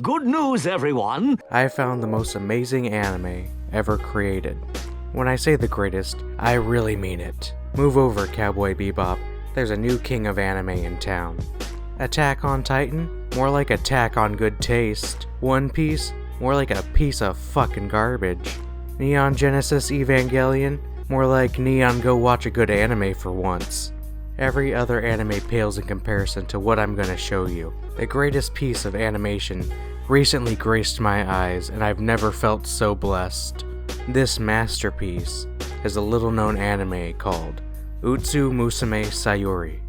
Good news, everyone! I found the most amazing anime ever created. When I say the greatest, I really mean it. Move over, Cowboy Bebop. There's a new king of anime in town. Attack on Titan? More like Attack on Good Taste. One Piece? More like a piece of fucking garbage. Neon Genesis Evangelion? More like Neon go watch a good anime for once. Every other anime pales in comparison to what I'm gonna show you. The greatest piece of animation recently graced my eyes, and I've never felt so blessed. This masterpiece is a little-known anime called Utsu Musume Sayori,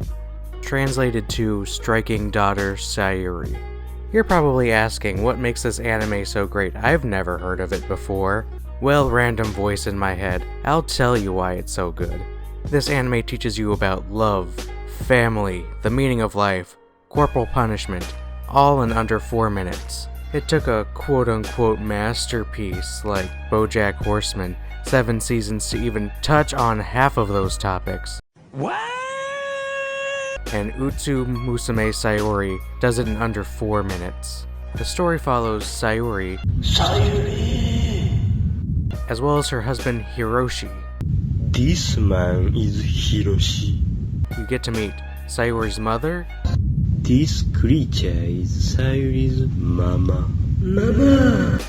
translated to Striking Daughter Sayori. You're probably asking what makes this anime so great. I've never heard of it before. Well, random voice in my head, I'll tell you why it's so good. This anime teaches you about love, family, the meaning of life, corporal punishment, all in under 4 minutes. It took a quote-unquote masterpiece like BoJack Horseman 7 seasons to even touch on half of those topics. What? And Utsu Musume Sayori does it in under 4 minutes. The story follows Sayori, as well as her husband Hiroshi. This man is Hiroshi. You get to meet Sayori's mother. This creature is Sayori's mama.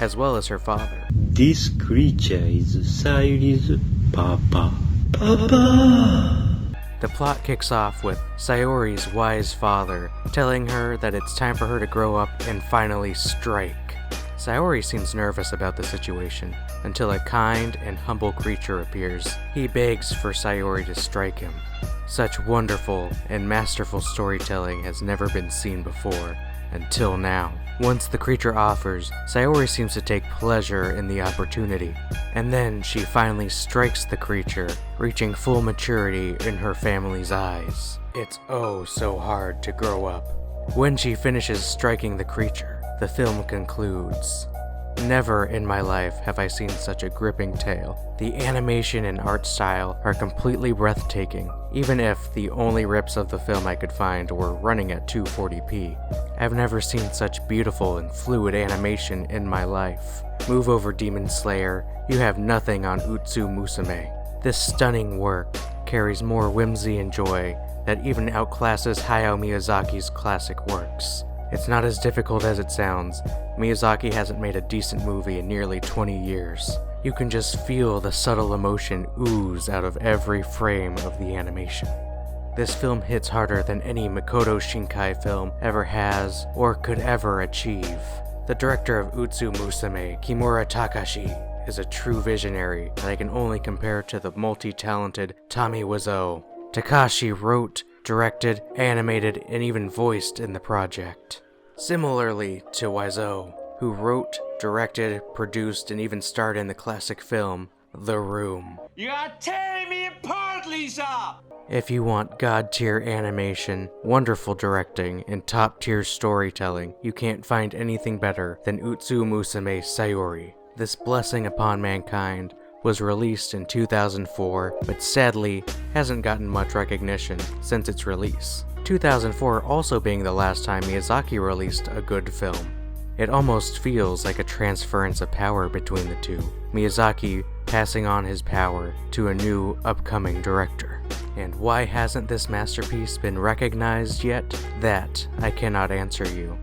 As well as her father. This creature is Sayori's papa. The plot kicks off with Sayori's wise father telling her that it's time for her to grow up and finally strike. Sayori seems nervous about the situation until a kind and humble creature appears. He begs for Sayori to strike him. Such wonderful and masterful storytelling has never been seen before, until now. Once the creature offers, Sayori seems to take pleasure in the opportunity, and then she finally strikes the creature, reaching full maturity in her family's eyes. It's oh so hard to grow up. When she finishes striking the creature, the film concludes. Never in my life have I seen such a gripping tale. The animation and art style are completely breathtaking, even if the only rips of the film I could find were running at 240p. I've never seen such beautiful and fluid animation in my life. Move over, Demon Slayer, you have nothing on Utsu Musume. This stunning work carries more whimsy and joy that even outclasses Hayao Miyazaki's classic works. It's not as difficult as it sounds. Miyazaki hasn't made a decent movie in nearly 20 years. You can just feel the subtle emotion ooze out of every frame of the animation. This film hits harder than any Makoto Shinkai film ever has or could ever achieve. The director of Utsu Musume, Kimura Takashi, is a true visionary that I can only compare to the multi-talented Tommy Wiseau. Takashi wrote, directed, animated, and even voiced in the project. Similarly to Wiseau, who wrote, directed, produced, and even starred in the classic film, The Room. You are tearing me apart, Lisa! If you want god-tier animation, wonderful directing, and top-tier storytelling, you can't find anything better than Utsu Musume Sayori. This blessing upon mankind was released in 2004, but sadly hasn't gotten much recognition since its release. 2004 also being the last time Miyazaki released a good film. It almost feels like a transference of power between the two, Miyazaki passing on his power to a new upcoming director. And why hasn't this masterpiece been recognized yet? That I cannot answer you.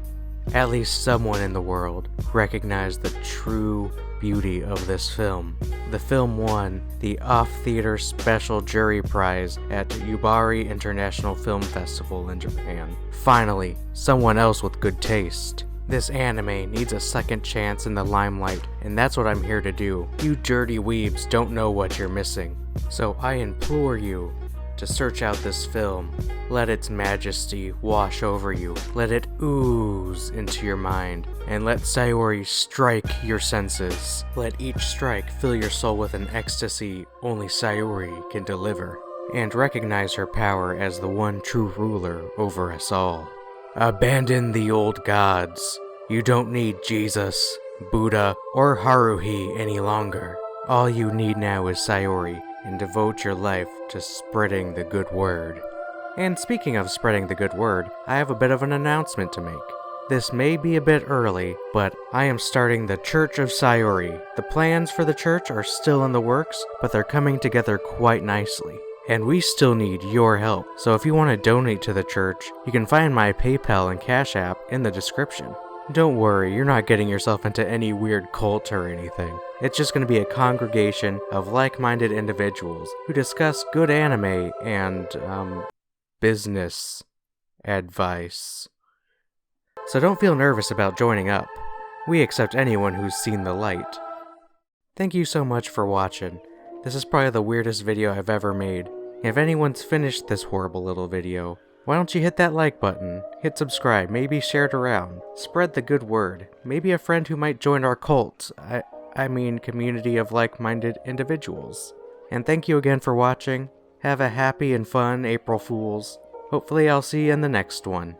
At least someone in the world recognized the true beauty of this film. The film won the Off-Theater Special Jury Prize at Yubari International Film Festival in Japan. Finally, someone else with good taste. This anime needs a second chance in the limelight, and that's what I'm here to do. You dirty weebs don't know what you're missing. So I implore you to search out this film. Let its majesty wash over you. Let it ooze into your mind. And let Sayori strike your senses. Let each strike fill your soul with an ecstasy only Sayori can deliver. And recognize her power as the one true ruler over us all. Abandon the old gods. You don't need Jesus, Buddha, or Haruhi any longer. All you need now is Sayori, and devote your life to spreading the good word. And speaking of spreading the good word, I have a bit of an announcement to make. This may be a bit early, but I am starting the Church of Sayori. The plans for the church are still in the works, but they're coming together quite nicely. And we still need your help, so if you want to donate to the church, you can find my PayPal and Cash App in the description. Don't worry, you're not getting yourself into any weird cult or anything. It's just going to be a congregation of like-minded individuals who discuss good anime and, business advice. So don't feel nervous about joining up. We accept anyone who's seen the light. Thank you so much for watching. This is probably the weirdest video I've ever made. If anyone's finished this horrible little video, why don't you hit that like button, hit subscribe, maybe share it around, spread the good word, maybe a friend who might join our cult, I mean community of like-minded individuals. And thank you again for watching. Have a happy and fun April Fools. Hopefully I'll see you in the next one.